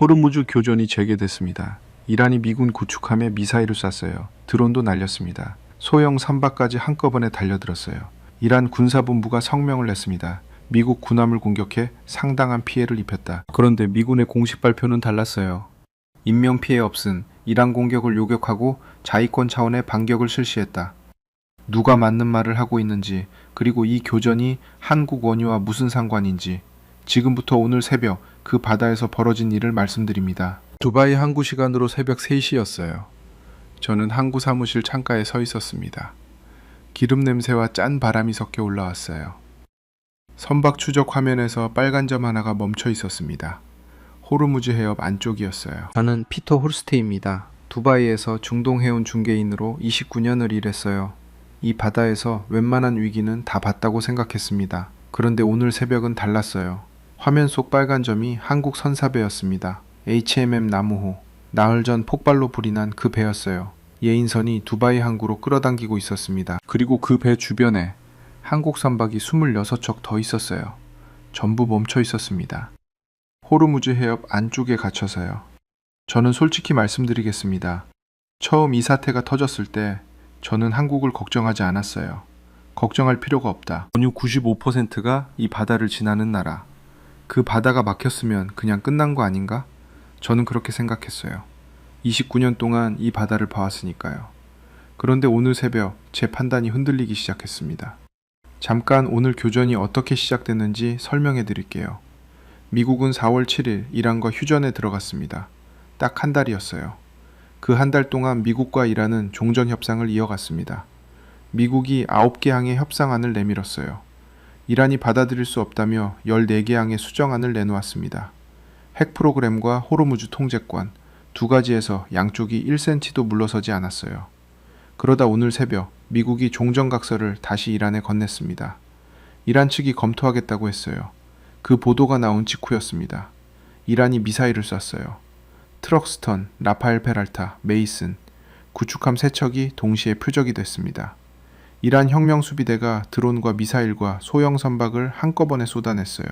호르무즈 교전이 재개됐습니다. 이란이 미군 구축함에 미사일을 쐈어요. 드론도 날렸습니다. 소형 선박까지 한꺼번에 달려들었어요. 이란 군사본부가 성명을 냈습니다. 미국 군함을 공격해 상당한 피해를 입혔다. 그런데 미군의 공식 발표는 달랐어요. 인명피해 없은 이란 공격을 요격하고 자위권 차원의 반격을 실시했다. 누가 맞는 말을 하고 있는지, 그리고 이 교전이 한국 원유와 무슨 상관인지 지금부터 오늘 새벽 그 바다에서 벌어진 일을 말씀드립니다. 두바이 항구 시간으로 새벽 3시였어요. 저는 항구 사무실 창가에 서 있었습니다. 기름 냄새와 짠 바람이 섞여 올라왔어요. 선박 추적 화면에서 빨간 점 하나가 멈춰 있었습니다. 호르무즈 해협 안쪽이었어요. 저는 피터 홀스테입니다. 두바이에서 중동 해운 중개인으로 29년을 일했어요. 이 바다에서 웬만한 위기는 다 봤다고 생각했습니다. 그런데 오늘 새벽은 달랐어요. 화면 속 빨간 점이 한국 선사배였습니다. HMM 나무호. 나흘 전 폭발로 불이 난 그 배였어요. 예인선이 두바이 항구로 끌어당기고 있었습니다. 그리고 그 배 주변에 한국 선박이 26척 더 있었어요. 전부 멈춰 있었습니다. 호르무즈 해협 안쪽에 갇혀서요. 저는 솔직히 말씀드리겠습니다. 처음 이 사태가 터졌을 때 저는 한국을 걱정하지 않았어요. 걱정할 필요가 없다. 원유 95%가 이 바다를 지나는 나라. 그 바다가 막혔으면 그냥 끝난 거 아닌가? 저는 그렇게 생각했어요. 29년 동안 이 바다를 봐왔으니까요. 그런데 오늘 새벽 제 판단이 흔들리기 시작했습니다. 잠깐 오늘 교전이 어떻게 시작됐는지 설명해 드릴게요. 미국은 4월 7일 이란과 휴전에 들어갔습니다. 딱 한 달이었어요. 그 한 달 동안 미국과 이란은 종전 협상을 이어갔습니다. 미국이 9개 항의 협상안을 내밀었어요. 이란이 받아들일 수 없다며 14개 항의 수정안을 내놓았습니다. 핵 프로그램과 호르무즈 통제권 두 가지에서 양쪽이 1cm도 물러서지 않았어요. 그러다 오늘 새벽 미국이 종전각서를 다시 이란에 건넸습니다. 이란 측이 검토하겠다고 했어요. 그 보도가 나온 직후였습니다. 이란이 미사일을 쐈어요. 트럭스턴, 라파엘 페랄타, 메이슨, 구축함 3척이 동시에 표적이 됐습니다. 이란 혁명수비대가 드론과 미사일과 소형 선박을 한꺼번에 쏟아냈어요.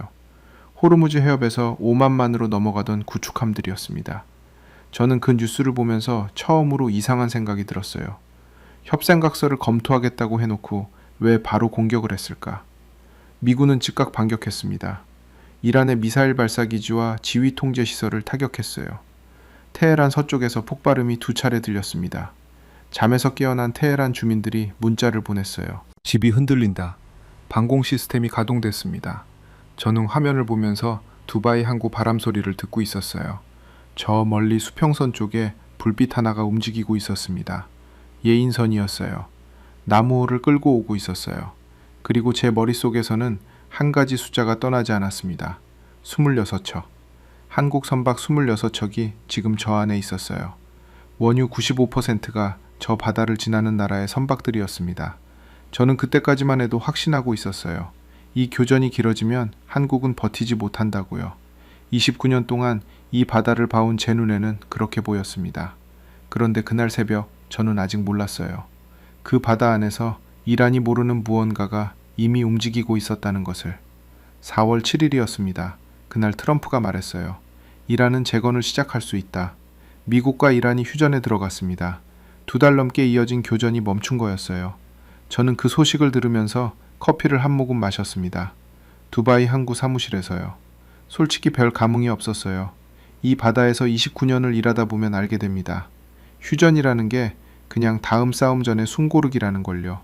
호르무즈 해협에서 5만만으로 넘어가던 구축함들이었습니다. 저는 그 뉴스를 보면서 처음으로 이상한 생각이 들었어요. 협상각서를 검토하겠다고 해놓고 왜 바로 공격을 했을까? 미군은 즉각 반격했습니다. 이란의 미사일 발사기지와 지휘 통제 시설을 타격했어요. 테헤란 서쪽에서 폭발음이 2차례 들렸습니다. 잠에서 깨어난 테헤란 주민들이 문자를 보냈어요. 집이 흔들린다. 방공 시스템이 가동됐습니다. 저는 화면을 보면서 두바이 항구 바람 소리를 듣고 있었어요. 저 멀리 수평선 쪽에 불빛 하나가 움직이고 있었습니다. 예인선이었어요. 나무호를 끌고 오고 있었어요. 그리고 제 머릿속에서는 한 가지 숫자가 떠나지 않았습니다. 26척. 한국 선박 26척이 지금 저 안에 있었어요. 원유 95%가 저 바다를 지나는 나라의 선박들이었습니다. 저는 그때까지만 해도 확신하고 있었어요. 이 교전이 길어지면 한국은 버티지 못한다고요. 29년 동안 이 바다를 봐온 제 눈에는 그렇게 보였습니다. 그런데 그날 새벽 저는 아직 몰랐어요. 그 바다 안에서 이란이 모르는 무언가가 이미 움직이고 있었다는 것을. 4월 7일이었습니다. 그날 트럼프가 말했어요. 이란은 재건을 시작할 수 있다. 미국과 이란이 휴전에 들어갔습니다. 2달 넘게 이어진 교전이 멈춘 거였어요. 저는 그 소식을 들으면서 커피를 한 모금 마셨습니다. 두바이 항구 사무실에서요. 솔직히 별 감흥이 없었어요. 이 바다에서 29년을 일하다 보면 알게 됩니다. 휴전이라는 게 그냥 다음 싸움 전에 숨고르기라는 걸요.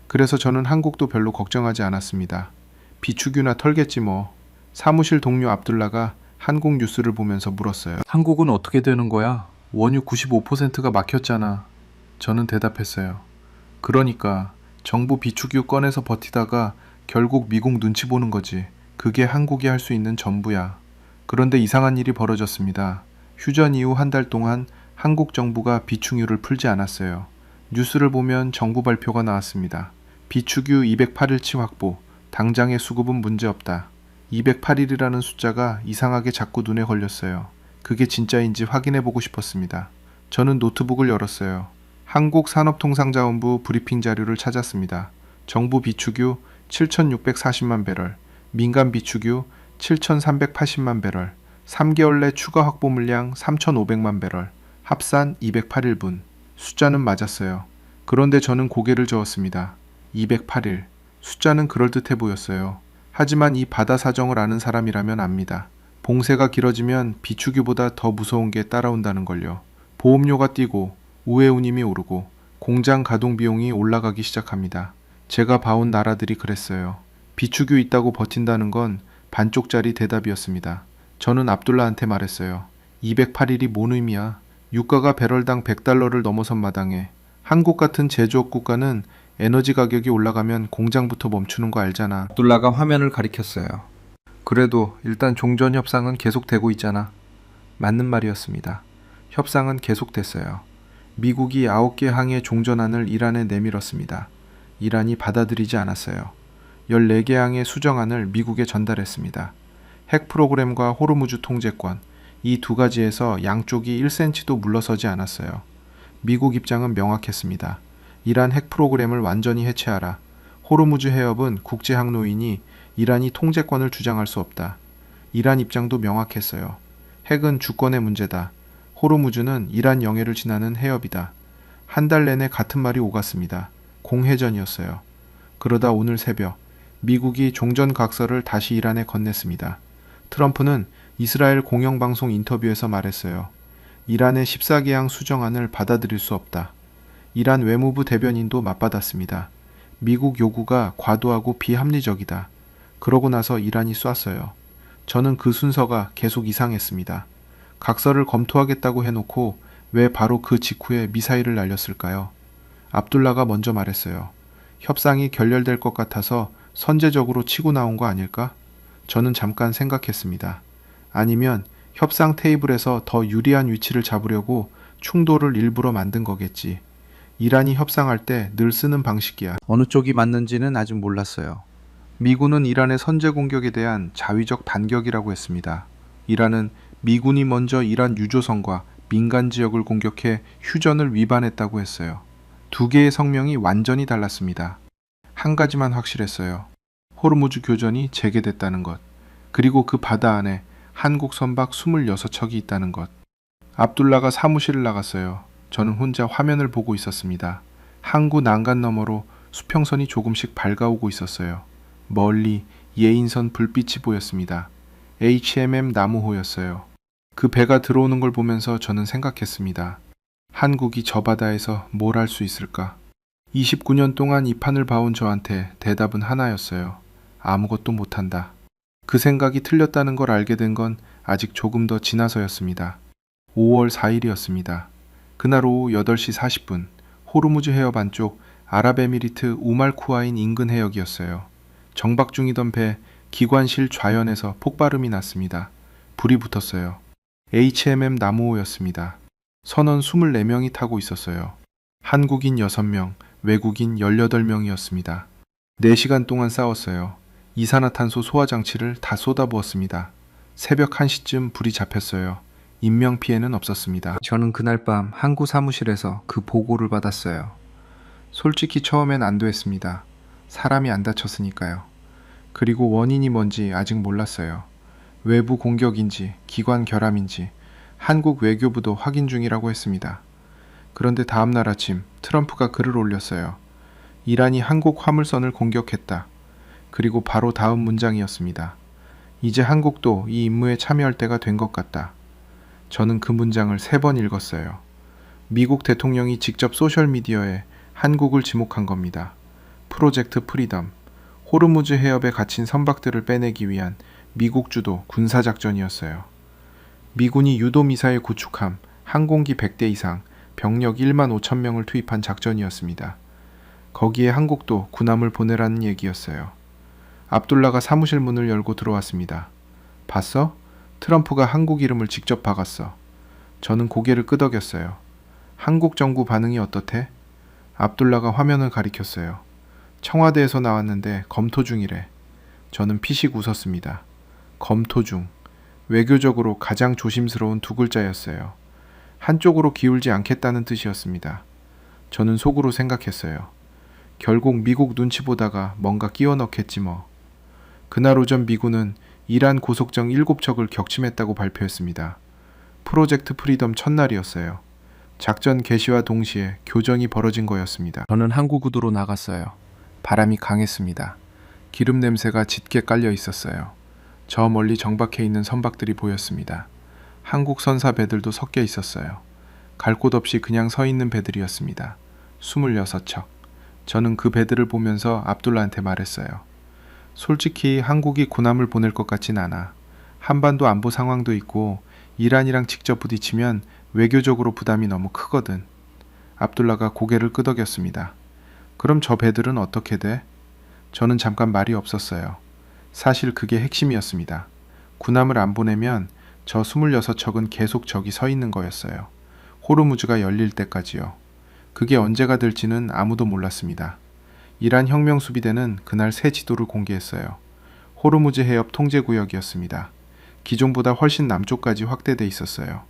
그래서 저는 한국도 별로 걱정하지 않았습니다. 비축유나 털겠지 뭐. 사무실 동료 압둘라가 한국 뉴스를 보면서 물었어요. 한국은 어떻게 되는 거야? 원유 95%가 막혔잖아. 저는 대답했어요. 그러니까 정부 비축유 꺼내서 버티다가 결국 미국 눈치 보는 거지. 그게 한국이 할 수 있는 전부야. 그런데 이상한 일이 벌어졌습니다. 휴전 이후 한 달 동안 한국 정부가 비축유를 풀지 않았어요. 뉴스를 보면 정부 발표가 나왔습니다. 비축유 208일치 확보, 당장의 수급은 문제없다. 208일이라는 숫자가 이상하게 자꾸 눈에 걸렸어요. 그게 진짜인지 확인해보고 싶었습니다. 저는 노트북을 열었어요. 한국산업통상자원부 브리핑 자료를 찾았습니다. 정부 비축유 7,640만 배럴, 민간 비축유 7,380만 배럴, 3개월 내 추가 확보 물량 3,500만 배럴, 합산 208일분. 숫자는 맞았어요. 그런데 저는 고개를 저었습니다. 208일. 숫자는 그럴듯해 보였어요. 하지만 이 바다 사정을 아는 사람이라면 압니다. 봉쇄가 길어지면 비축유보다 더 무서운 게 따라온다는 걸요. 보험료가 뛰고 우회운임이 오르고 공장 가동 비용이 올라가기 시작합니다. 제가 봐온 나라들이 그랬어요. 비축유 있다고 버틴다는 건 반쪽짜리 대답이었습니다. 저는 압둘라한테 말했어요. 208일이 뭔 의미야? 유가가 배럴당 100달러를 넘어선 마당에 한국 같은 제조업 국가는 에너지 가격이 올라가면 공장부터 멈추는 거 알잖아. 압둘라가 화면을 가리켰어요. 그래도 일단 종전 협상은 계속되고 있잖아. 맞는 말이었습니다. 협상은 계속됐어요. 미국이 9개 항의 종전안을 이란에 내밀었습니다. 이란이 받아들이지 않았어요. 14개 항의 수정안을 미국에 전달했습니다. 핵 프로그램과 호르무즈 통제권, 이 두 가지에서 양쪽이 1cm도 물러서지 않았어요. 미국 입장은 명확했습니다. 이란 핵 프로그램을 완전히 해체하라. 호르무즈 해협은 국제항로이니 이란이 통제권을 주장할 수 없다. 이란 입장도 명확했어요. 핵은 주권의 문제다. 호르무즈는 이란 영해를 지나는 해협이다. 한 달 내내 같은 말이 오갔습니다. 공회전이었어요. 그러다 오늘 새벽 미국이 종전각서를 다시 이란에 건넸습니다. 트럼프는 이스라엘 공영방송 인터뷰에서 말했어요. 이란의 14개항 수정안을 받아들일 수 없다. 이란 외무부 대변인도 맞받았습니다. 미국 요구가 과도하고 비합리적이다. 그러고 나서 이란이 쐈어요. 저는 그 순서가 계속 이상했습니다. 각서를 검토하겠다고 해놓고 왜 바로 그 직후에 미사일을 날렸을까요? 압둘라가 먼저 말했어요. 협상이 결렬될 것 같아서 선제적으로 치고 나온 거 아닐까? 저는 잠깐 생각했습니다. 아니면 협상 테이블에서 더 유리한 위치를 잡으려고 충돌을 일부러 만든 거겠지. 이란이 협상할 때 늘 쓰는 방식이야. 어느 쪽이 맞는지는 아직 몰랐어요. 미군은 이란의 선제 공격에 대한 자위적 반격이라고 했습니다. 이란은 미군이 먼저 이란 유조선과 민간 지역을 공격해 휴전을 위반했다고 했어요. 두 개의 성명이 완전히 달랐습니다. 한 가지만 확실했어요. 호르무즈 교전이 재개됐다는 것. 그리고 그 바다 안에 한국 선박 26척이 있다는 것. 압둘라가 사무실을 나갔어요. 저는 혼자 화면을 보고 있었습니다. 항구 난간 너머로 수평선이 조금씩 밝아오고 있었어요. 멀리 예인선 불빛이 보였습니다. HMM 나무호였어요. 그 배가 들어오는 걸 보면서 저는 생각했습니다. 한국이 저 바다에서 뭘 할 수 있을까? 29년 동안 이 판을 봐온 저한테 대답은 하나였어요. 아무것도 못한다. 그 생각이 틀렸다는 걸 알게 된 건 아직 조금 더 지나서였습니다. 5월 4일이었습니다. 그날 오후 8시 40분 호르무즈 해협 안쪽 아랍에미리트 우말쿠아인 인근 해역이었어요. 정박 중이던 배 기관실 좌연에서 폭발음이 났습니다. 불이 붙었어요. HMM 나무호였습니다. 선원 24명이 타고 있었어요. 한국인 6명, 외국인 18명이었습니다. 4시간 동안 싸웠어요. 이산화탄소 소화장치를 다 쏟아부었습니다. 새벽 1시쯤 불이 잡혔어요. 인명피해는 없었습니다. 저는 그날 밤 항구 사무실에서 그 보고를 받았어요. 솔직히 처음엔 안도했습니다. 사람이 안 다쳤으니까요. 그리고 원인이 뭔지 아직 몰랐어요. 외부 공격인지 기관 결함인지 한국 외교부도 확인 중이라고 했습니다. 그런데 다음날 아침 트럼프가 글을 올렸어요. 이란이 한국 화물선을 공격했다. 그리고 바로 다음 문장이었습니다. 이제 한국도 이 임무에 참여할 때가 된 것 같다. 저는 그 문장을 3번 읽었어요. 미국 대통령이 직접 소셜미디어에 한국을 지목한 겁니다. 프로젝트 프리덤, 호르무즈 해협에 갇힌 선박들을 빼내기 위한 미국 주도 군사작전이었어요. 미군이 유도미사일 구축함, 항공기 100대 이상, 병력 1만 5천 명을 투입한 작전이었습니다. 거기에 한국도 군함을 보내라는 얘기였어요. 압둘라가 사무실 문을 열고 들어왔습니다. 봤어? 트럼프가 한국 이름을 직접 박았어. 저는 고개를 끄덕였어요. 한국 정부 반응이 어떻대? 압둘라가 화면을 가리켰어요. 청와대에서 나왔는데 검토 중이래. 저는 피식 웃었습니다. 검토 중. 외교적으로 가장 조심스러운 2글자였어요. 한쪽으로 기울지 않겠다는 뜻이었습니다. 저는 속으로 생각했어요. 결국 미국 눈치 보다가 뭔가 끼워 넣겠지 뭐. 그날 오전 미군은 이란 고속정 7척을 격침했다고 발표했습니다. 프로젝트 프리덤 첫날이었어요. 작전 개시와 동시에 교전이 벌어진 거였습니다. 저는 항구구두로 나갔어요. 바람이 강했습니다. 기름 냄새가 짙게 깔려 있었어요. 저 멀리 정박해 있는 선박들이 보였습니다. 한국 선사 배들도 섞여 있었어요. 갈 곳 없이 그냥 서 있는 배들이었습니다. 26척. 저는 그 배들을 보면서 압둘라한테 말했어요. 솔직히 한국이 군함을 보낼 것 같진 않아. 한반도 안보 상황도 있고 이란이랑 직접 부딪히면 외교적으로 부담이 너무 크거든. 압둘라가 고개를 끄덕였습니다. 그럼 저 배들은 어떻게 돼? 저는 잠깐 말이 없었어요. 사실 그게 핵심이었습니다. 군함을 안 보내면 저 26척은 계속 저기 서 있는 거였어요. 호르무즈가 열릴 때까지요. 그게 언제가 될지는 아무도 몰랐습니다. 이란 혁명수비대는 그날 새 지도를 공개했어요. 호르무즈 해협 통제구역이었습니다. 기존보다 훨씬 남쪽까지 확대돼 있었어요.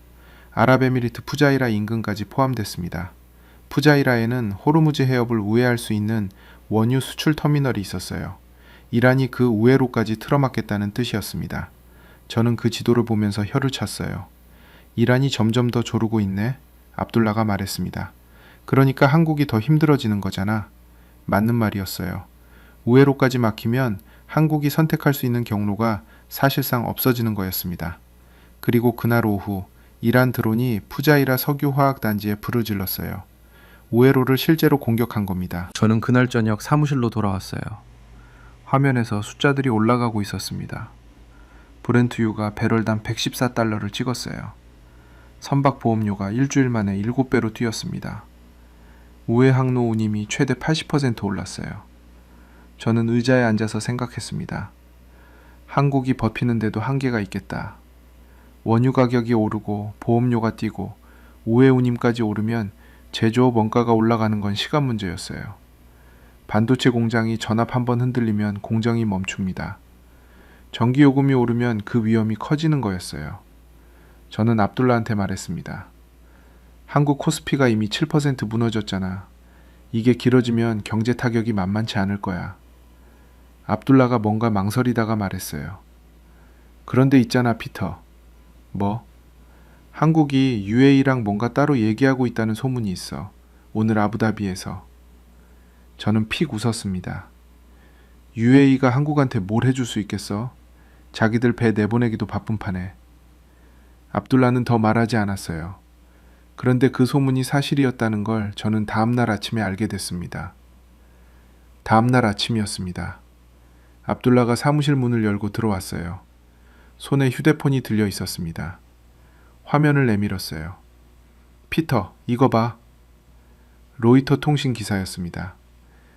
아랍에미리트 푸자이라 인근까지 포함됐습니다. 푸자이라에는 호르무즈 해협을 우회할 수 있는 원유 수출 터미널이 있었어요. 이란이 그 우회로까지 틀어막겠다는 뜻이었습니다. 저는 그 지도를 보면서 혀를 찼어요. 이란이 점점 더 조르고 있네. 압둘라가 말했습니다. 그러니까 한국이 더 힘들어지는 거잖아. 맞는 말이었어요. 우회로까지 막히면 한국이 선택할 수 있는 경로가 사실상 없어지는 거였습니다. 그리고 그날 오후 이란 드론이 푸자이라 석유화학단지에 불을 질렀어요. 우회로를 실제로 공격한 겁니다. 저는 그날 저녁 사무실로 돌아왔어요. 화면에서 숫자들이 올라가고 있었습니다. 브렌트유가 배럴당 114달러를 찍었어요. 선박 보험료가 일주일 만에 7배로 뛰었습니다. 우회 항로 운임이 최대 80% 올랐어요. 저는 의자에 앉아서 생각했습니다. 한국이 버티는데도 한계가 있겠다. 원유 가격이 오르고 보험료가 뛰고 우회 운임까지 오르면 제조업 원가가 올라가는 건 시간 문제였어요. 반도체 공장이 전압 한번 흔들리면 공정이 멈춥니다. 전기요금이 오르면 그 위험이 커지는 거였어요. 저는 압둘라한테 말했습니다. 한국 코스피가 이미 7% 무너졌잖아. 이게 길어지면 경제 타격이 만만치 않을 거야. 압둘라가 뭔가 망설이다가 말했어요. 그런데 있잖아, 피터. 뭐? 한국이 UAE랑 뭔가 따로 얘기하고 있다는 소문이 있어. 오늘 아부다비에서. 저는 픽 웃었습니다. UAE가 한국한테 뭘 해줄 수 있겠어? 자기들 배 내보내기도 바쁜 판에. 압둘라는 더 말하지 않았어요. 그런데 그 소문이 사실이었다는 걸 저는 다음날 아침에 알게 됐습니다. 다음날 아침이었습니다. 압둘라가 사무실 문을 열고 들어왔어요. 손에 휴대폰이 들려 있었습니다. 화면을 내밀었어요. 피터, 이거 봐. 로이터 통신 기사였습니다.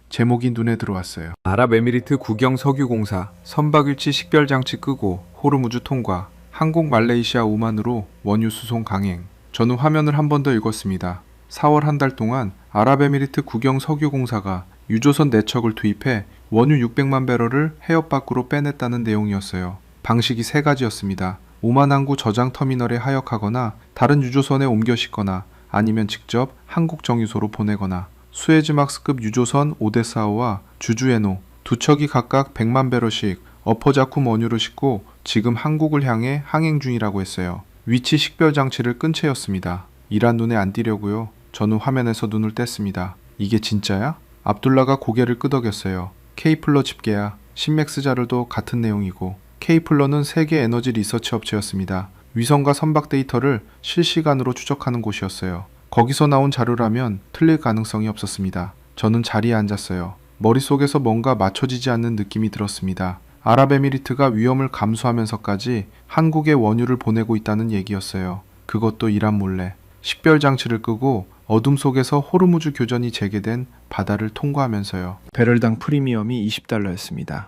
제목이 눈에 들어왔어요. 아랍에미리트 국영 석유공사 선박일치 식별장치 끄고 호르무즈 통과, 한국 말레이시아 오만으로 원유 수송 강행. 저는 화면을 한 번 더 읽었습니다. 4월 한 달 동안 아랍에미리트 국영 석유공사가 유조선 4척을 투입해 원유 600만 배럴을 해협 밖으로 빼냈다는 내용이었어요. 방식이 3가지였습니다. 오만 항구 저장 터미널에 하역하거나 다른 유조선에 옮겨 싣거나 아니면 직접 한국 정유소로 보내거나 수에즈막스급 유조선 오데사오와 주주에노 2척이 각각 100만 배럴씩 어퍼자쿰 원유를 싣고 지금 한국을 향해 항행 중이라고 했어요. 위치 식별 장치를 끈 채였습니다. 이란 눈에 안 띄려고요. 저는 화면에서 눈을 뗐습니다. 이게 진짜야? 압둘라가 고개를 끄덕였어요. 케이플러 집계야. 신맥스 자료도 같은 내용이고. 케이플러는 세계 에너지 리서치 업체였습니다. 위성과 선박 데이터를 실시간으로 추적하는 곳이었어요. 거기서 나온 자료라면 틀릴 가능성이 없었습니다. 저는 자리에 앉았어요. 머릿속에서 뭔가 맞춰지지 않는 느낌이 들었습니다. 아랍에미리트가 위험을 감수하면서까지 한국에 원유를 보내고 있다는 얘기였어요. 그것도 이란 몰래. 식별 장치를 끄고 어둠 속에서 호르무즈 교전이 재개된 바다를 통과하면서요. 배럴당 프리미엄이 20달러였습니다.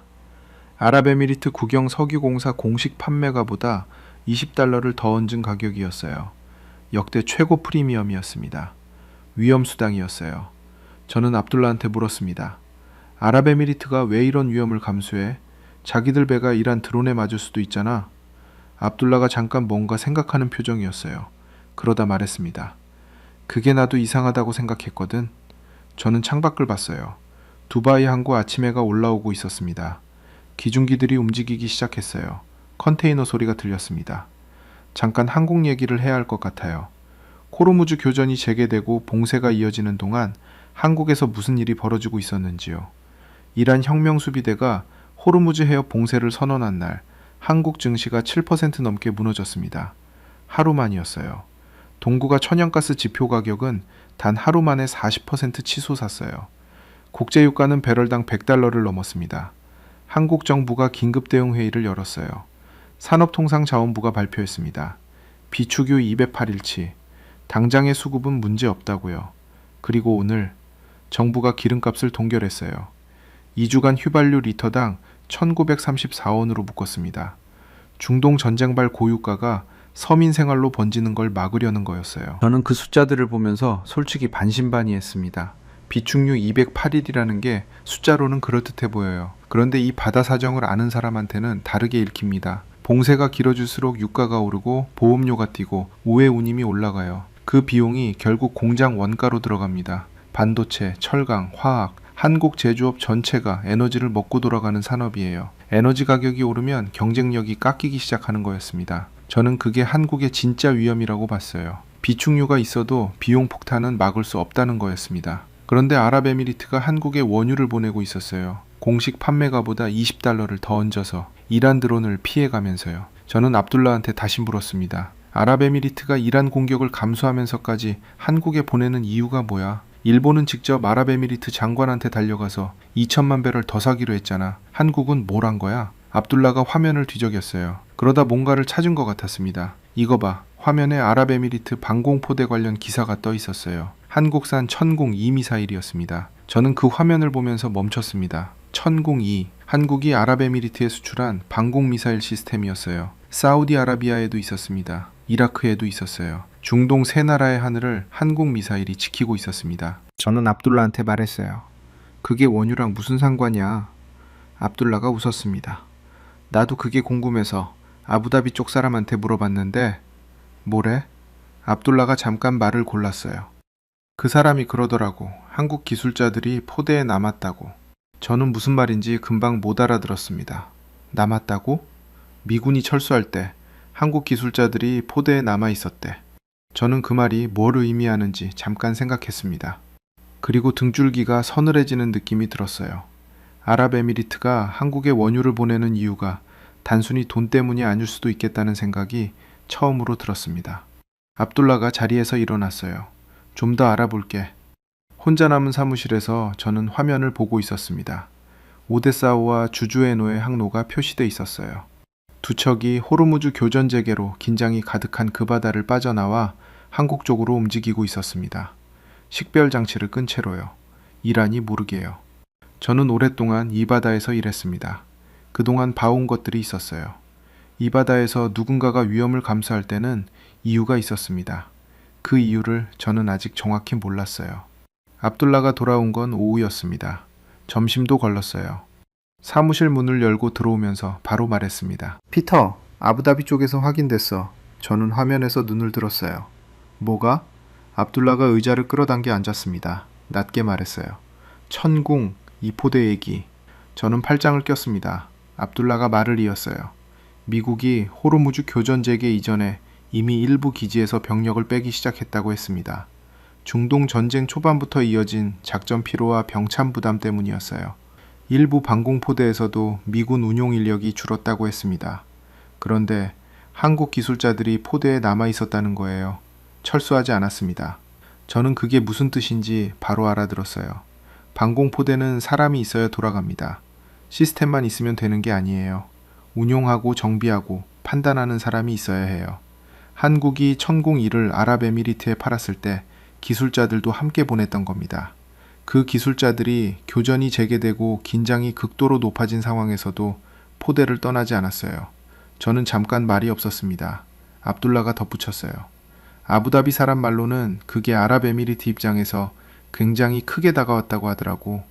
아랍에미리트 국영 석유공사 공식 판매가보다 20달러를 더 얹은 가격이었어요. 역대 최고 프리미엄이었습니다. 위험수당이었어요. 저는 압둘라한테 물었습니다. 아랍에미리트가 왜 이런 위험을 감수해? 자기들 배가 이란 드론에 맞을 수도 있잖아. 압둘라가 잠깐 뭔가 생각하는 표정이었어요. 그러다 말했습니다. 그게 나도 이상하다고 생각했거든. 저는 창밖을 봤어요. 두바이 항구 아침 해가 올라오고 있었습니다. 기중기들이 움직이기 시작했어요. 컨테이너 소리가 들렸습니다. 잠깐 항공 얘기를 해야 할 것 같아요. 호르무즈 교전이 재개되고 봉쇄가 이어지는 동안 한국에서 무슨 일이 벌어지고 있었는지요. 이란 혁명수비대가 호르무즈 해협 봉쇄를 선언한 날 한국 증시가 7% 넘게 무너졌습니다. 하루 만이었어요. 동구가 천연가스 지표 가격은 단 하루 만에 40% 치솟았어요. 국제유가는 배럴당 $100를 넘었습니다. 한국 정부가 긴급 대응 회의를 열었어요. 산업통상자원부가 발표했습니다. 비축유 208일치, 당장의 수급은 문제 없다고요. 그리고 오늘 정부가 기름값을 동결했어요. 2주간 휘발유 리터당 1934원으로 묶었습니다. 중동 전쟁발 고유가가 서민 생활로 번지는 걸 막으려는 거였어요. 저는 그 숫자들을 보면서 솔직히 반신반의했습니다. 비축유 208일이라는 게 숫자로는 그럴듯해 보여요. 그런데 이 바다 사정을 아는 사람한테는 다르게 읽힙니다. 봉쇄가 길어질수록 유가가 오르고 보험료가 뛰고 우회 운임이 올라가요. 그 비용이 결국 공장 원가로 들어갑니다. 반도체, 철강, 화학, 한국 제조업 전체가 에너지를 먹고 돌아가는 산업이에요. 에너지 가격이 오르면 경쟁력이 깎이기 시작하는 거였습니다. 저는 그게 한국의 진짜 위험이라고 봤어요. 비축유가 있어도 비용 폭탄은 막을 수 없다는 거였습니다. 그런데 아랍에미리트가 한국에 원유를 보내고 있었어요. 공식 판매가보다 $20를 더 얹어서 이란 드론을 피해가면서요. 저는 압둘라한테 다시 물었습니다. 아랍에미리트가 이란 공격을 감수하면서까지 한국에 보내는 이유가 뭐야? 일본은 직접 아랍에미리트 장관한테 달려가서 2천만 배럴 더 사기로 했잖아. 한국은 뭘 한 거야? 압둘라가 화면을 뒤적였어요. 그러다 뭔가를 찾은 것 같았습니다. 이거 봐. 화면에 아랍에미리트 방공포대 관련 기사가 떠 있었어요. 한국산 천공2 미사일이었습니다. 저는 그 화면을 보면서 멈췄습니다. 천공2, 한국이 아랍에미리트에 수출한 방공미사일 시스템이었어요. 사우디아라비아에도 있었습니다. 이라크에도 있었어요. 중동 세 나라의 하늘을 한국 미사일이 지키고 있었습니다. 저는 압둘라한테 말했어요. 그게 원유랑 무슨 상관이야? 압둘라가 웃었습니다. 나도 그게 궁금해서 아부다비 쪽 사람한테 물어봤는데 뭐래? 압둘라가 잠깐 말을 골랐어요. 그 사람이 그러더라고. 한국 기술자들이 포대에 남았다고. 저는 무슨 말인지 금방 못 알아들었습니다. 남았다고? 미군이 철수할 때 한국 기술자들이 포대에 남아 있었대. 저는 그 말이 뭘 의미하는지 잠깐 생각했습니다. 그리고 등줄기가 서늘해지는 느낌이 들었어요. 아랍에미리트가 한국에 원유를 보내는 이유가 단순히 돈 때문이 아닐 수도 있겠다는 생각이 처음으로 들었습니다. 압둘라가 자리에서 일어났어요. 좀 더 알아볼게. 혼자 남은 사무실에서 저는 화면을 보고 있었습니다. 오데사호와 주주에노의 항로가 표시돼 있었어요. 두 척이 호르무즈 교전 재개로 긴장이 가득한 그 바다를 빠져나와 한국 쪽으로 움직이고 있었습니다. 식별 장치를 끈 채로요. 이란이 모르게요. 저는 오랫동안 이 바다에서 일했습니다. 그동안 봐온 것들이 있었어요. 이 바다에서 누군가가 위험을 감수할 때는 이유가 있었습니다. 그 이유를 저는 아직 정확히 몰랐어요. 압둘라가 돌아온 건 오후였습니다. 점심도 걸렀어요. 사무실 문을 열고 들어오면서 바로 말했습니다. 피터, 아부다비 쪽에서 확인됐어. 저는 화면에서 눈을 들었어요. 뭐가? 압둘라가 의자를 끌어당겨 앉았습니다. 낮게 말했어요. 천궁, 이포대 얘기. 저는 팔짱을 꼈습니다. 압둘라가 말을 이었어요. 미국이 호르무즈 교전 재개 이전에 이미 일부 기지에서 병력을 빼기 시작했다고 했습니다. 중동 전쟁 초반부터 이어진 작전 피로와 병참 부담 때문이었어요. 일부 방공포대에서도 미군 운용 인력이 줄었다고 했습니다. 그런데 한국 기술자들이 포대에 남아 있었다는 거예요. 철수하지 않았습니다. 저는 그게 무슨 뜻인지 바로 알아들었어요. 방공포대는 사람이 있어야 돌아갑니다. 시스템만 있으면 되는 게 아니에요. 운용하고 정비하고 판단하는 사람이 있어야 해요. 한국이 천공1을 아랍에미리트에 팔았을 때 기술자들도 함께 보냈던 겁니다. 그 기술자들이 교전이 재개되고 긴장이 극도로 높아진 상황에서도 포대를 떠나지 않았어요. 저는 잠깐 말이 없었습니다. 압둘라가 덧붙였어요. 아부다비 사람 말로는 그게 아랍에미리트 입장에서 굉장히 크게 다가왔다고 하더라고.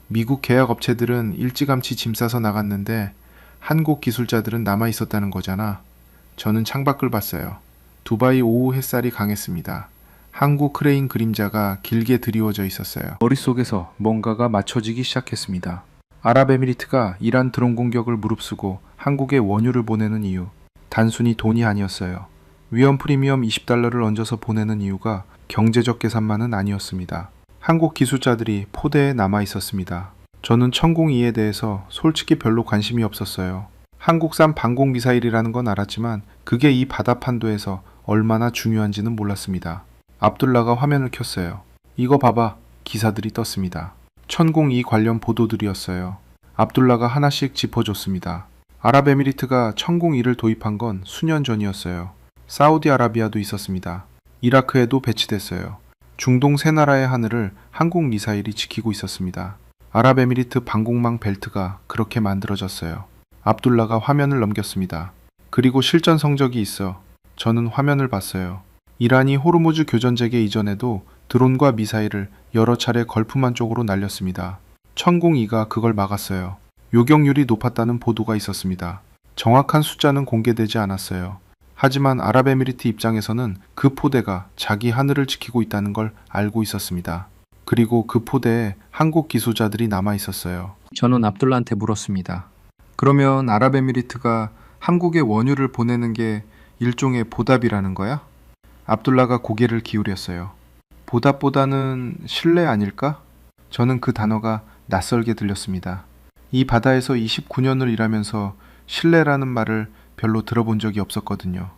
미국 계약업체들은 일찌감치 짐 싸서 나갔는데 한국 기술자들은 남아있었다는 거잖아. 저는 창밖을 봤어요. 두바이 오후 햇살이 강했습니다. 한국 크레인 그림자가 길게 드리워져 있었어요. 머릿속에서 뭔가가 맞춰지기 시작했습니다. 아랍에미리트가 이란 드론 공격을 무릅쓰고 한국에 원유를 보내는 이유, 단순히 돈이 아니었어요. 위험 프리미엄 20달러를 얹어서 보내는 이유가 경제적 계산만은 아니었습니다. 한국 기술자들이 포대에 남아 있었습니다. 저는 천공2에 대해서 솔직히 별로 관심이 없었어요. 한국산 방공 미사일이라는 건 알았지만 그게 이 바다 판도에서 얼마나 중요한지는 몰랐습니다. 압둘라가 화면을 켰어요. 이거 봐봐. 기사들이 떴습니다. 천공2 관련 보도들이었어요. 압둘라가 하나씩 짚어줬습니다. 아랍에미리트가 천공2를 도입한 건 수년 전이었어요. 사우디아라비아도 있었습니다. 이라크에도 배치됐어요. 중동 세 나라의 하늘을 한국 미사일이 지키고 있었습니다. 아랍에미리트 방공망 벨트가 그렇게 만들어졌어요. 압둘라가 화면을 넘겼습니다. 그리고 실전 성적이 있어. 저는 화면을 봤어요. 이란이 호르무즈 교전제계 이전에도 드론과 미사일을 여러 차례 걸프만 쪽으로 날렸습니다. 천공2가 그걸 막았어요. 요격률이 높았다는 보도가 있었습니다. 정확한 숫자는 공개되지 않았어요. 하지만 아랍에미리트 입장에서는 그 포대가 자기 하늘을 지키고 있다는 걸 알고 있었습니다. 그리고 그 포대에 한국 기술자들이 남아 있었어요. 저는 압둘라한테 물었습니다. 그러면 아랍에미리트가 한국에 원유를 보내는 게 일종의 보답이라는 거야? 압둘라가 고개를 기울였어요. 보답보다는 신뢰 아닐까? 저는 그 단어가 낯설게 들렸습니다. 이 바다에서 29년을 일하면서 신뢰라는 말을 별로 들어본 적이 없었거든요.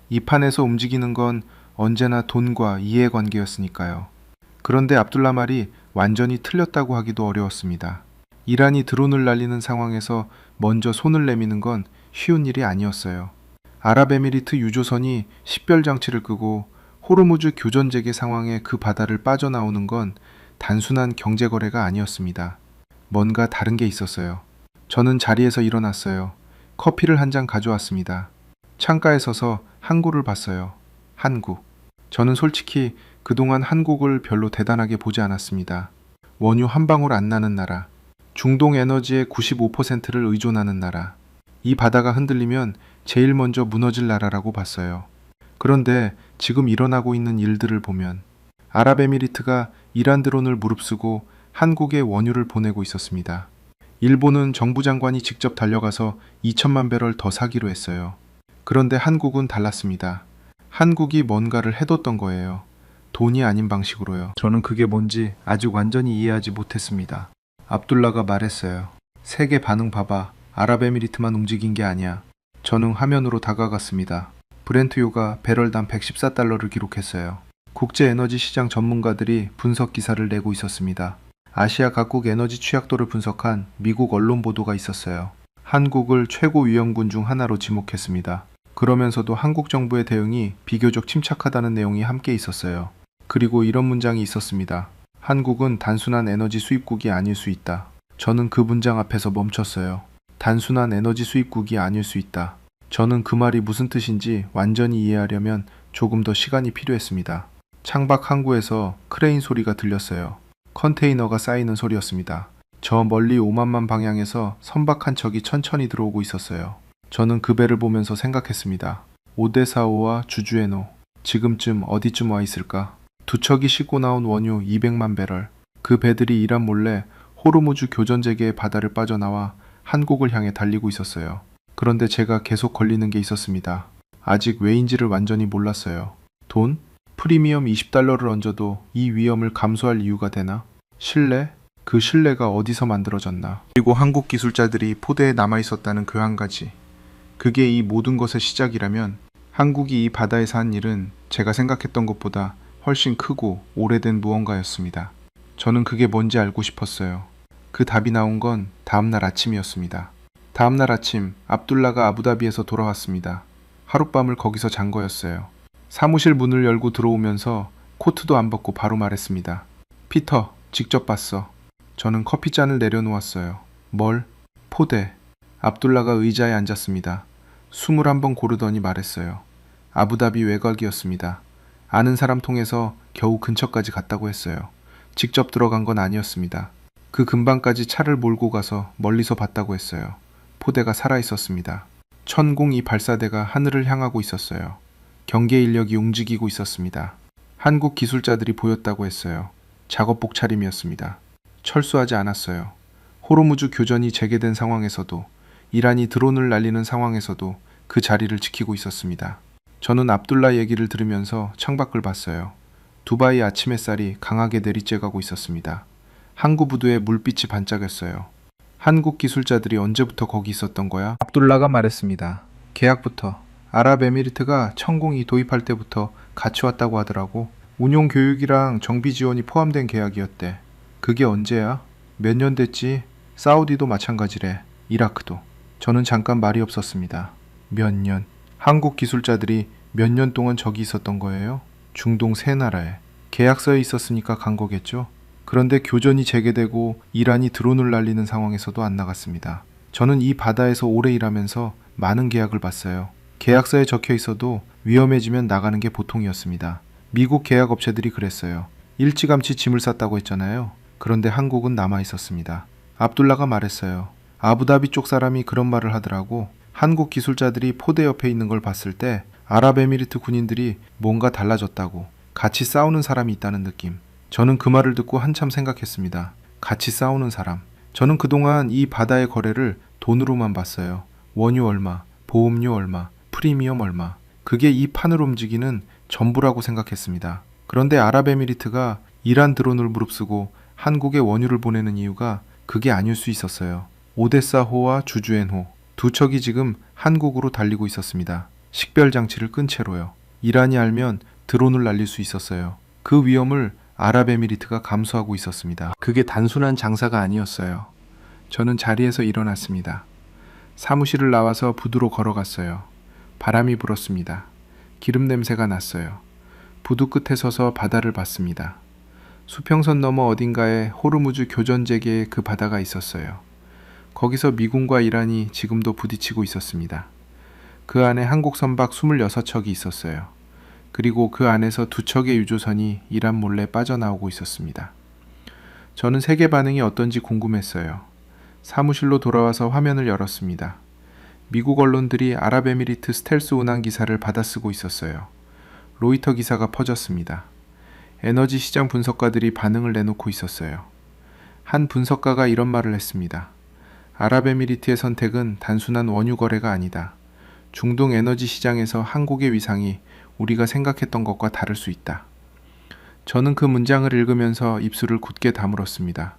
이 판에서 움직이는 건 언제나 돈과 이해관계였으니까요. 그런데 압둘라 말이 완전히 틀렸다고 하기도 어려웠습니다. 이란이 드론을 날리는 상황에서 먼저 손을 내미는 건 쉬운 일이 아니었어요. 아랍에미리트 유조선이 식별장치를 끄고 호르무즈 교전제계 상황에 그 바다를 빠져나오는 건 단순한 경제거래가 아니었습니다. 뭔가 다른 게 있었어요. 저는 자리에서 일어났어요. 커피를 한 잔 가져왔습니다. 창가에 서서 항구를 봤어요. 한국. 저는 솔직히 그동안 한국을 별로 대단하게 보지 않았습니다. 원유 한 방울 안 나는 나라. 중동 에너지의 95%를 의존하는 나라. 이 바다가 흔들리면 제일 먼저 무너질 나라라고 봤어요. 그런데 지금 일어나고 있는 일들을 보면 아랍에미리트가 이란 드론을 무릅쓰고 한국에 원유를 보내고 있었습니다. 일본은 정부 장관이 직접 달려가서 2천만 배럴 더 사기로 했어요. 그런데 한국은 달랐습니다. 한국이 뭔가를 해뒀던 거예요. 돈이 아닌 방식으로요. 저는 그게 뭔지 아직 완전히 이해하지 못했습니다. 압둘라가 말했어요. 세계 반응 봐봐. 아랍에미리트만 움직인 게 아니야. 저는 화면으로 다가갔습니다. 브렌트유가 배럴당 114달러를 기록했어요. 국제에너지시장 전문가들이 분석 기사를 내고 있었습니다. 아시아 각국 에너지 취약도를 분석한 미국 언론 보도가 있었어요. 한국을 최고 위험군 중 하나로 지목했습니다. 그러면서도 한국 정부의 대응이 비교적 침착하다는 내용이 함께 있었어요. 그리고 이런 문장이 있었습니다. 한국은 단순한 에너지 수입국이 아닐 수 있다. 저는 그 문장 앞에서 멈췄어요. 단순한 에너지 수입국이 아닐 수 있다. 저는 그 말이 무슨 뜻인지 완전히 이해하려면 조금 더 시간이 필요했습니다. 창밖 항구에서 크레인 소리가 들렸어요. 컨테이너가 쌓이는 소리였습니다. 저 멀리 오만만 방향에서 선박 한 척이 천천히 들어오고 있었어요. 저는 그 배를 보면서 생각했습니다. 오데사오와 주주에노. 지금쯤 어디쯤 와 있을까? 두 척이 싣고 나온 원유 200만 배럴. 그 배들이 이란 몰래 호르무즈 교전제계의 바다를 빠져나와 한국을 향해 달리고 있었어요. 그런데 제가 계속 걸리는 게 있었습니다. 아직 왜인지를 완전히 몰랐어요. 돈? 프리미엄 20달러를 얹어도 이 위험을 감수할 이유가 되나? 신뢰? 그 신뢰가 어디서 만들어졌나? 그리고 한국 기술자들이 포대에 남아있었다는 그 한 가지. 그게 이 모든 것의 시작이라면 한국이 이 바다에서 한 일은 제가 생각했던 것보다 훨씬 크고 오래된 무언가였습니다. 저는 그게 뭔지 알고 싶었어요. 그 답이 나온 건 다음날 아침이었습니다. 다음날 아침 압둘라가 아부다비에서 돌아왔습니다. 하룻밤을 거기서 잔 거였어요. 사무실 문을 열고 들어오면서 코트도 안 벗고 바로 말했습니다. 피터, 직접 봤어. 저는 커피잔을 내려놓았어요. 뭘? 포대. 압둘라가 의자에 앉았습니다. 숨을 한번 고르더니 말했어요. 아부다비 외곽이었습니다. 아는 사람 통해서 겨우 근처까지 갔다고 했어요. 직접 들어간 건 아니었습니다. 그 근방까지 차를 몰고 가서 멀리서 봤다고 했어요. 포대가 살아있었습니다. 천공2 발사대가 하늘을 향하고 있었어요. 경계 인력이 움직이고 있었습니다. 한국 기술자들이 보였다고 했어요. 작업복 차림이었습니다. 철수하지 않았어요. 호르무즈 교전이 재개된 상황에서도 이란이 드론을 날리는 상황에서도 그 자리를 지키고 있었습니다. 저는 압둘라 얘기를 들으면서 창밖을 봤어요. 두바이 아침 햇살이 강하게 내리쬐가고 있었습니다. 항구 부두에 물빛이 반짝였어요. 한국 기술자들이 언제부터 거기 있었던 거야? 압둘라가 말했습니다. 계약부터. 아랍에미리트가 천공이 도입할 때부터 같이 왔다고 하더라고. 운용 교육이랑 정비 지원이 포함된 계약이었대. 그게 언제야? 몇 년 됐지? 사우디도 마찬가지래. 이라크도. 저는 잠깐 말이 없었습니다. 몇 년? 한국 기술자들이 몇 년 동안 저기 있었던 거예요? 중동 세 나라에. 계약서에 있었으니까 간 거겠죠? 그런데 교전이 재개되고 이란이 드론을 날리는 상황에서도 안 나갔습니다. 저는 이 바다에서 오래 일하면서 많은 계약을 봤어요. 계약서에 적혀 있어도 위험해지면 나가는 게 보통이었습니다. 미국 계약 업체들이 그랬어요. 일찌감치 짐을 쌌다고 했잖아요. 그런데 한국은 남아 있었습니다. 압둘라가 말했어요. 아부다비 쪽 사람이 그런 말을 하더라고. 한국 기술자들이 포대 옆에 있는 걸 봤을 때 아랍에미리트 군인들이 뭔가 달라졌다고. 같이 싸우는 사람이 있다는 느낌. 저는 그 말을 듣고 한참 생각했습니다. 같이 싸우는 사람. 저는 그동안 이 바다의 거래를 돈으로만 봤어요. 원유 얼마, 보험료 얼마, 프리미엄 얼마. 그게 이 판을 움직이는 전부라고 생각했습니다. 그런데 아랍에미리트가 이란 드론을 무릅쓰고 한국에 원유를 보내는 이유가 그게 아닐 수 있었어요. 오데사호와 주주엔호 두 척이 지금 한국으로 달리고 있었습니다. 식별 장치를 끈 채로요. 이란이 알면 드론을 날릴 수 있었어요. 그 위험을 아랍에미리트가 감수하고 있었습니다. 그게 단순한 장사가 아니었어요. 저는 자리에서 일어났습니다. 사무실을 나와서 부두로 걸어갔어요. 바람이 불었습니다. 기름 냄새가 났어요. 부두 끝에 서서 바다를 봤습니다. 수평선 너머 어딘가에 호르무즈 교전재계의 그 바다가 있었어요. 거기서 미군과 이란이 지금도 부딪히고 있었습니다. 그 안에 한국 선박 26척이 있었어요. 그리고 그 안에서 2척의 유조선이 이란 몰래 빠져나오고 있었습니다. 저는 세계 반응이 어떤지 궁금했어요. 사무실로 돌아와서 화면을 열었습니다. 미국 언론들이 아랍에미리트 스텔스 운항 기사를 받아쓰고 있었어요. 로이터 기사가 퍼졌습니다. 에너지 시장 분석가들이 반응을 내놓고 있었어요. 한 분석가가 이런 말을 했습니다. 아랍에미리트의 선택은 단순한 원유 거래가 아니다. 중동 에너지 시장에서 한국의 위상이 우리가 생각했던 것과 다를 수 있다. 저는 그 문장을 읽으면서 입술을 굳게 다물었습니다.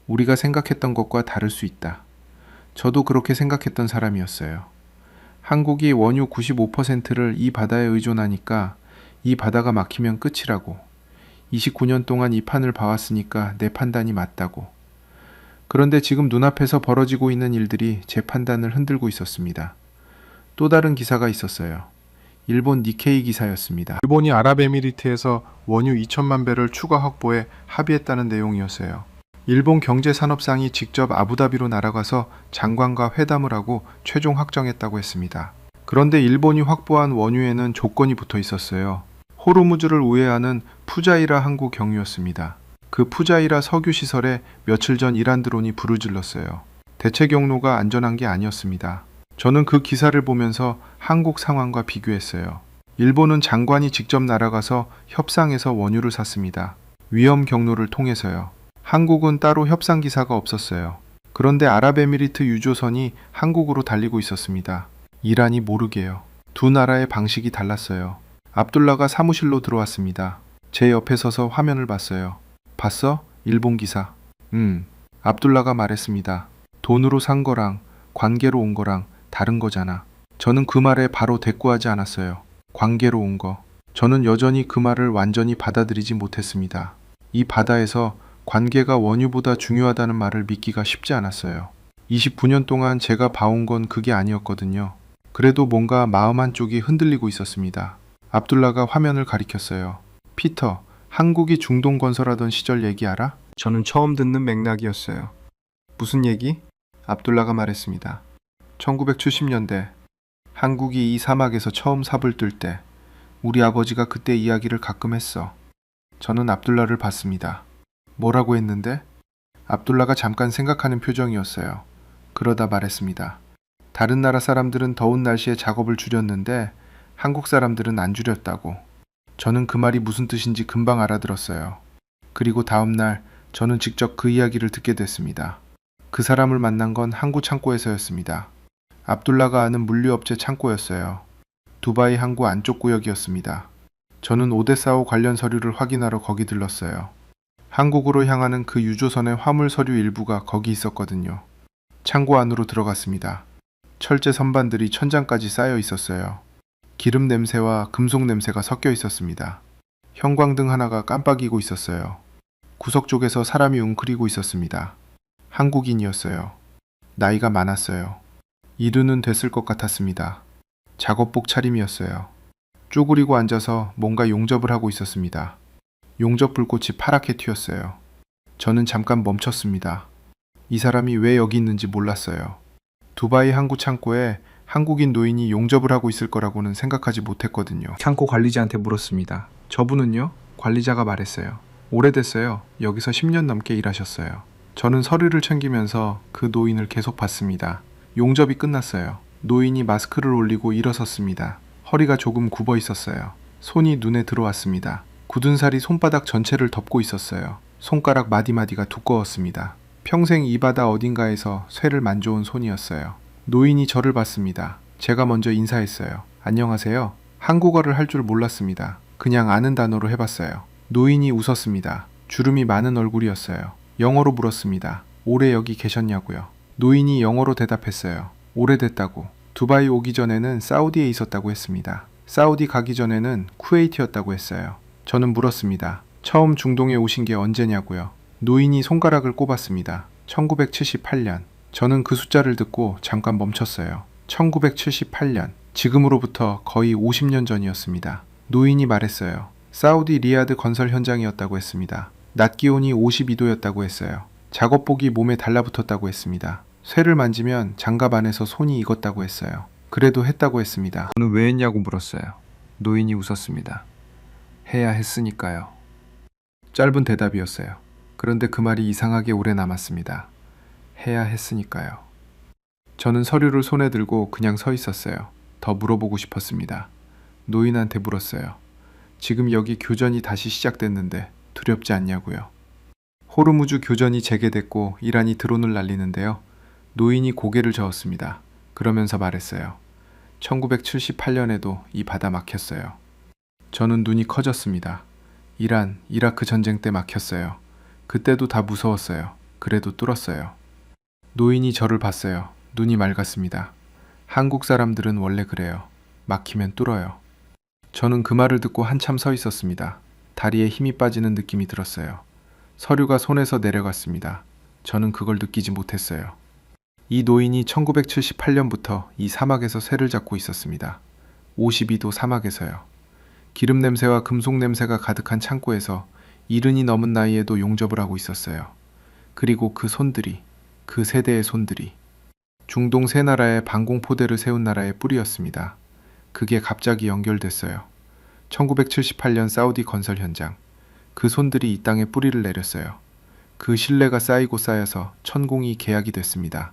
우리가 생각했던 것과 다를 수 있다. 저도 그렇게 생각했던 사람이었어요. 한국이 원유 95%를 이 바다에 의존하니까 이 바다가 막히면 끝이라고. 29년 동안 이 판을 봐왔으니까 내 판단이 맞다고. 그런데 지금 눈앞에서 벌어지고 있는 일들이 제 판단을 흔들고 있었습니다. 또 다른 기사가 있었어요. 일본 니케이 기사였습니다. 일본이 아랍에미리트에서 원유 2천만 배럴 추가 확보에 합의했다는 내용이었어요. 일본 경제산업상이 직접 아부다비로 날아가서 장관과 회담을 하고 최종 확정했다고 했습니다. 그런데 일본이 확보한 원유에는 조건이 붙어 있었어요. 호르무즈를 우회하는 푸자이라 항구 경유였습니다. 그 푸자이라 석유 시설에 며칠 전 이란 드론이 불을 질렀어요. 대체 경로가 안전한 게 아니었습니다. 저는 그 기사를 보면서 한국 상황과 비교했어요. 일본은 장관이 직접 날아가서 협상해서 원유를 샀습니다. 위험 경로를 통해서요. 한국은 따로 협상 기사가 없었어요. 그런데 아랍에미리트 유조선이 한국으로 달리고 있었습니다. 이란이 모르게요. 두 나라의 방식이 달랐어요. 압둘라가 사무실로 들어왔습니다. 제 옆에 서서 화면을 봤어요. 봤어? 일본 기사. 압둘라가 말했습니다. 돈으로 산 거랑 관계로 온 거랑 다른 거잖아. 저는 그 말에 바로 대꾸하지 않았어요. 관계로 온 거. 저는 여전히 그 말을 완전히 받아들이지 못했습니다. 이 바다에서 관계가 원유보다 중요하다는 말을 믿기가 쉽지 않았어요. 29년 동안 제가 봐온 건 그게 아니었거든요. 그래도 뭔가 마음 한쪽이 흔들리고 있었습니다. 압둘라가 화면을 가리켰어요. 피터, 한국이 중동 건설하던 시절 얘기 알아? 저는 처음 듣는 맥락이었어요. 무슨 얘기? 압둘라가 말했습니다. 1970년대 한국이 이 사막에서 처음 삽을 뜰 때 우리 아버지가 그때 이야기를 가끔 했어. 저는 압둘라를 봤습니다. 뭐라고 했는데? 압둘라가 잠깐 생각하는 표정이었어요. 그러다 말했습니다. 다른 나라 사람들은 더운 날씨에 작업을 줄였는데 한국 사람들은 안 줄였다고. 저는 그 말이 무슨 뜻인지 금방 알아들었어요. 그리고 다음 날 저는 직접 그 이야기를 듣게 됐습니다. 그 사람을 만난 건 항구 창고에서였습니다. 압둘라가 아는 물류업체 창고였어요. 두바이 항구 안쪽 구역이었습니다. 저는 오데사호 관련 서류를 확인하러 거기 들렀어요. 한국으로 향하는 그 유조선의 화물 서류 일부가 거기 있었거든요. 창고 안으로 들어갔습니다. 철제 선반들이 천장까지 쌓여 있었어요. 기름 냄새와 금속 냄새가 섞여 있었습니다. 형광등 하나가 깜빡이고 있었어요. 구석 쪽에서 사람이 웅크리고 있었습니다. 한국인이었어요. 나이가 많았어요. 이르는 됐을 것 같았습니다. 작업복 차림이었어요. 쪼그리고 앉아서 뭔가 용접을 하고 있었습니다. 용접 불꽃이 파랗게 튀었어요. 저는 잠깐 멈췄습니다. 이 사람이 왜 여기 있는지 몰랐어요. 두바이 항구 창고에 한국인 노인이 용접을 하고 있을 거라고는 생각하지 못했거든요. 창고 관리자한테 물었습니다. 저분은요? 관리자가 말했어요. 오래됐어요. 여기서 10년 넘게 일하셨어요. 저는 서류를 챙기면서 그 노인을 계속 봤습니다. 용접이 끝났어요. 노인이 마스크를 올리고 일어섰습니다. 허리가 조금 굽어 있었어요. 손이 눈에 들어왔습니다. 굳은 살이 손바닥 전체를 덮고 있었어요. 손가락 마디마디가 두꺼웠습니다. 평생 이 바다 어딘가에서 쇠를 만져온 손이었어요. 노인이 저를 봤습니다. 제가 먼저 인사했어요. 안녕하세요. 한국어를 할 줄 몰랐습니다. 그냥 아는 단어로 해봤어요. 노인이 웃었습니다. 주름이 많은 얼굴이었어요. 영어로 물었습니다. 오래 여기 계셨냐고요. 노인이 영어로 대답했어요. 오래됐다고. 두바이 오기 전에는 사우디에 있었다고 했습니다. 사우디 가기 전에는 쿠웨이트였다고 했어요. 저는 물었습니다. 처음 중동에 오신 게 언제냐고요. 노인이 손가락을 꼽았습니다. 1978년. 저는 그 숫자를 듣고 잠깐 멈췄어요. 1978년. 지금으로부터 거의 50년 전이었습니다. 노인이 말했어요. 사우디 리야드 건설 현장이었다고 했습니다. 낮 기온이 52도였다고 했어요. 작업복이 몸에 달라붙었다고 했습니다. 쇠를 만지면 장갑 안에서 손이 익었다고 했어요. 그래도 했다고 했습니다. 저는 왜 했냐고 물었어요. 노인이 웃었습니다. 해야 했으니까요. 짧은 대답이었어요. 그런데 그 말이 이상하게 오래 남았습니다. 해야 했으니까요. 저는 서류를 손에 들고 그냥 서 있었어요. 더 물어보고 싶었습니다. 노인한테 물었어요. 지금 여기 교전이 다시 시작됐는데 두렵지 않냐고요. 호르무즈 교전이 재개됐고 이란이 드론을 날리는데요. 노인이 고개를 저었습니다. 그러면서 말했어요. 1978년에도 이 바다 막혔어요. 저는 눈이 커졌습니다. 이란, 이라크 전쟁 때 막혔어요. 그때도 다 무서웠어요. 그래도 뚫었어요. 노인이 저를 봤어요. 눈이 맑았습니다. 한국 사람들은 원래 그래요. 막히면 뚫어요. 저는 그 말을 듣고 한참 서 있었습니다. 다리에 힘이 빠지는 느낌이 들었어요. 서류가 손에서 내려갔습니다. 저는 그걸 느끼지 못했어요. 이 노인이 1978년부터 이 사막에서 쇠를 잡고 있었습니다. 52도 사막에서요. 기름 냄새와 금속 냄새가 가득한 창고에서 이른이 넘은 나이에도 용접을 하고 있었어요. 그리고 그 손들이, 그 세대의 손들이 중동 세 나라의 방공포대를 세운 나라의 뿌리였습니다. 그게 갑자기 연결됐어요. 1978년 사우디 건설 현장. 그 손들이 이 땅에 뿌리를 내렸어요. 그 신뢰가 쌓이고 쌓여서 천공이 계약이 됐습니다.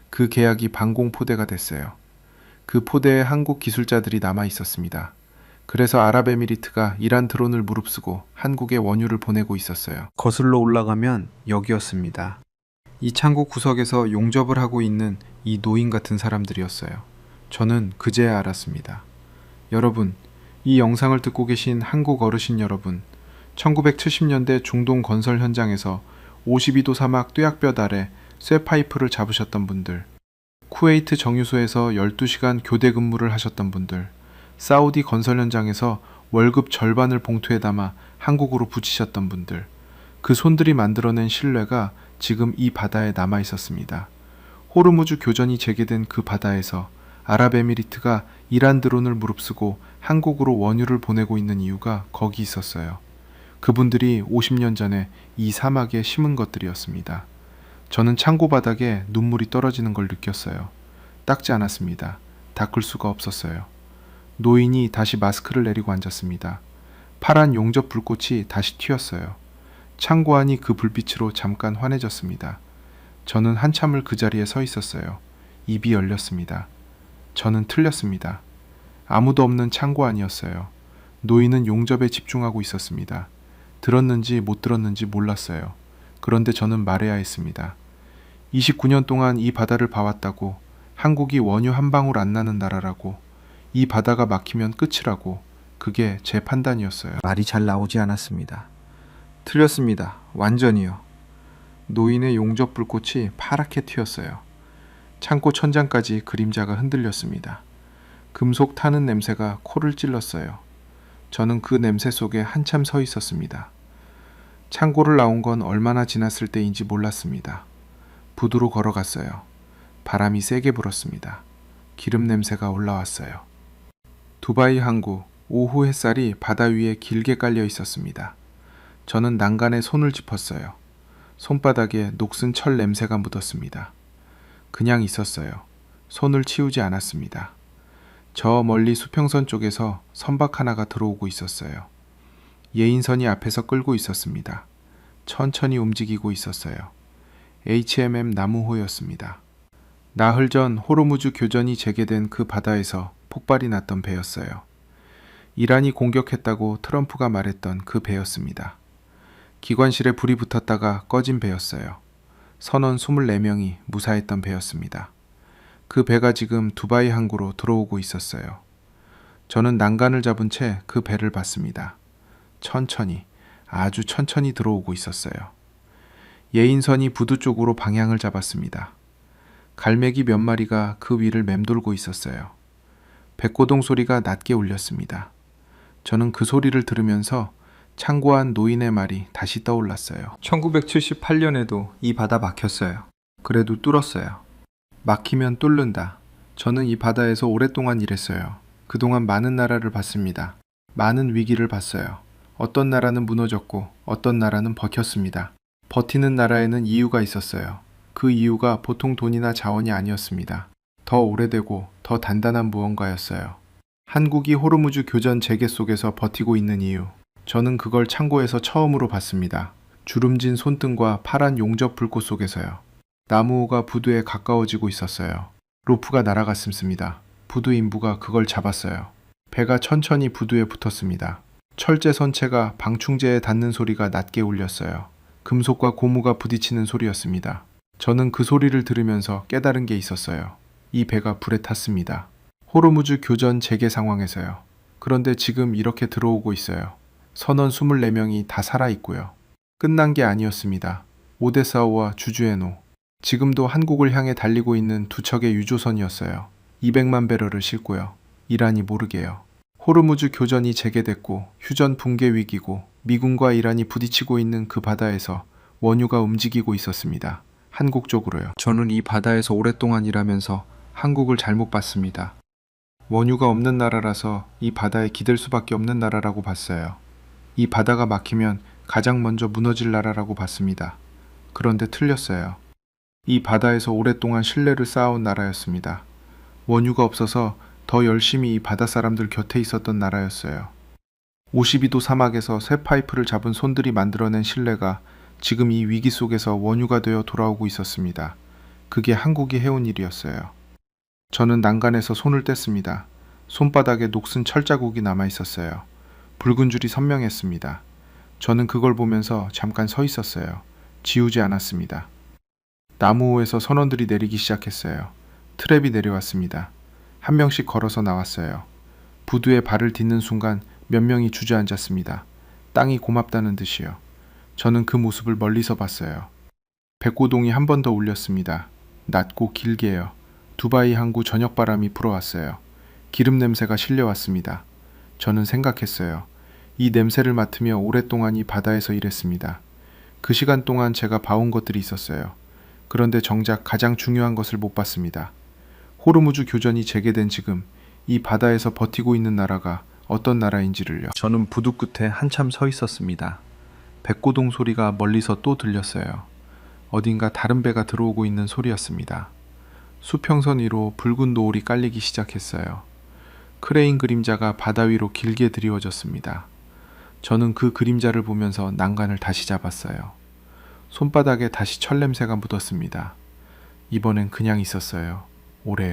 그 계약이 방공포대가 됐어요. 그 포대에 한국 기술자들이 남아 있었습니다. 그래서 아랍에미리트가 이란 드론을 무릅쓰고 한국에 원유를 보내고 있었어요. 거슬러 올라가면 여기였습니다. 이 창고 구석에서 용접을 하고 있는 이 노인 같은 사람들이었어요. 저는 그제야 알았습니다. 여러분, 이 영상을 듣고 계신 한국 어르신 여러분, 1970년대 중동 건설 현장에서 52도 사막 뙤약볕 아래 쇠파이프를 잡으셨던 분들, 쿠웨이트 정유소에서 12시간 교대 근무를 하셨던 분들, 사우디 건설 현장에서 월급 절반을 봉투에 담아 한국으로 붙이셨던 분들, 그 손들이 만들어낸 신뢰가 지금 이 바다에 남아 있었습니다. 호르무즈 교전이 재개된 그 바다에서 아랍에미리트가 이란 드론을 무릅쓰고 한국으로 원유를 보내고 있는 이유가 거기 있었어요. 그분들이 50년 전에 이 사막에 심은 것들이었습니다. 저는 창고 바닥에 눈물이 떨어지는 걸 느꼈어요. 닦지 않았습니다. 닦을 수가 없었어요. 노인이 다시 마스크를 내리고 앉았습니다. 파란 용접 불꽃이 다시 튀었어요. 창고 안이 그 불빛으로 잠깐 환해졌습니다. 저는 한참을 그 자리에 서 있었어요. 입이 열렸습니다. 저는 틀렸습니다. 아무도 없는 창고 안이었어요. 노인은 용접에 집중하고 있었습니다. 들었는지 못 들었는지 몰랐어요. 그런데 저는 말해야 했습니다. 29년 동안 이 바다를 봐왔다고, 한국이 원유 한 방울 안 나는 나라라고, 이 바다가 막히면 끝이라고, 그게 제 판단이었어요. 말이 잘 나오지 않았습니다. 틀렸습니다. 완전히요. 노인의 용접 불꽃이 파랗게 튀었어요. 창고 천장까지 그림자가 흔들렸습니다. 금속 타는 냄새가 코를 찔렀어요. 저는 그 냄새 속에 한참 서 있었습니다. 창고를 나온 건 얼마나 지났을 때인지 몰랐습니다. 부두로 걸어갔어요. 바람이 세게 불었습니다. 기름 냄새가 올라왔어요. 두바이 항구, 오후 햇살이 바다 위에 길게 깔려 있었습니다. 저는 난간에 손을 짚었어요. 손바닥에 녹슨 철 냄새가 묻었습니다. 그냥 있었어요. 손을 치우지 않았습니다. 저 멀리 수평선 쪽에서 선박 하나가 들어오고 있었어요. 예인선이 앞에서 끌고 있었습니다. 천천히 움직이고 있었어요. HMM 나무호였습니다. 나흘 전 호르무즈 교전이 재개된 그 바다에서 폭발이 났던 배였어요. 이란이 공격했다고 트럼프가 말했던 그 배였습니다. 기관실에 불이 붙었다가 꺼진 배였어요. 선원 24명이 무사했던 배였습니다. 그 배가 지금 두바이 항구로 들어오고 있었어요. 저는 난간을 잡은 채 그 배를 봤습니다. 천천히, 아주 천천히 들어오고 있었어요. 예인선이 부두 쪽으로 방향을 잡았습니다. 갈매기 몇 마리가 그 위를 맴돌고 있었어요. 백고동 소리가 낮게 울렸습니다. 저는 그 소리를 들으면서 창고안 노인의 말이 다시 떠올랐어요. 1978년에도 이 바다 막혔어요. 그래도 뚫었어요. 막히면 뚫는다. 저는 이 바다에서 오랫동안 일했어요. 그동안 많은 나라를 봤습니다. 많은 위기를 봤어요. 어떤 나라는 무너졌고 어떤 나라는 버텼습니다. 버티는 나라에는 이유가 있었어요. 그 이유가 보통 돈이나 자원이 아니었습니다. 더 오래되고 더 단단한 무언가였어요. 한국이 호르무즈 교전 재개 속에서 버티고 있는 이유. 저는 그걸 창고에서 처음으로 봤습니다. 주름진 손등과 파란 용접 불꽃 속에서요. 나무호가 부두에 가까워지고 있었어요. 로프가 날아갔습니다. 부두 인부가 그걸 잡았어요. 배가 천천히 부두에 붙었습니다. 철제 선체가 방충제에 닿는 소리가 낮게 울렸어요. 금속과 고무가 부딪히는 소리였습니다. 저는 그 소리를 들으면서 깨달은 게 있었어요. 이 배가 불에 탔습니다. 호르무즈 교전 재개 상황에서요. 그런데 지금 이렇게 들어오고 있어요. 선원 24명이 다 살아있고요. 끝난 게 아니었습니다. 오데사오와 주주에노. 지금도 한국을 향해 달리고 있는 두 척의 유조선이었어요. 200만 배럴을 싣고요. 이란이 모르게요. 호르무즈 교전이 재개됐고 휴전 붕괴 위기고 미군과 이란이 부딪히고 있는 그 바다에서 원유가 움직이고 있었습니다. 한국 쪽으로요. 저는 이 바다에서 오랫동안 일하면서 한국을 잘못 봤습니다. 원유가 없는 나라라서 이 바다에 기댈 수밖에 없는 나라라고 봤어요. 이 바다가 막히면 가장 먼저 무너질 나라라고 봤습니다. 그런데 틀렸어요. 이 바다에서 오랫동안 신뢰를 쌓아온 나라였습니다. 원유가 없어서 더 열심히 이 바다 사람들 곁에 있었던 나라였어요. 52도 사막에서 새 파이프를 잡은 손들이 만들어낸 신뢰가 지금 이 위기 속에서 원유가 되어 돌아오고 있었습니다. 그게 한국이 해온 일이었어요. 저는 난간에서 손을 뗐습니다. 손바닥에 녹슨 철자국이 남아 있었어요. 붉은 줄이 선명했습니다. 저는 그걸 보면서 잠깐 서 있었어요. 지우지 않았습니다. 나무호에서 선원들이 내리기 시작했어요. 트랩이 내려왔습니다. 한 명씩 걸어서 나왔어요. 부두에 발을 딛는 순간 몇 명이 주저앉았습니다. 땅이 고맙다는 듯이요. 저는 그 모습을 멀리서 봤어요. 백고동이 한 번 더 울렸습니다. 낮고 길게요. 두바이 항구 저녁바람이 불어왔어요. 기름 냄새가 실려왔습니다. 저는 생각했어요. 이 냄새를 맡으며 오랫동안 이 바다에서 일했습니다. 그 시간 동안 제가 봐온 것들이 있었어요. 그런데 정작 가장 중요한 것을 못 봤습니다. 호르무즈 교전이 재개된 지금 이 바다에서 버티고 있는 나라가 어떤 나라인지를요. 저는 부두 끝에 한참 서 있었습니다. 백고동 소리가 멀리서 또 들렸어요. 어딘가 다른 배가 들어오고 있는 소리였습니다. 수평선 위로 붉은 노을이 깔리기 시작했어요. 크레인 그림자가 바다 위로 길게 드리워졌습니다. 저는 그 그림자를 보면서 난간을 다시 잡았어요. 손바닥에 다시 철 냄새가 묻었습니다. 이번엔 그냥 있었어요. 오래.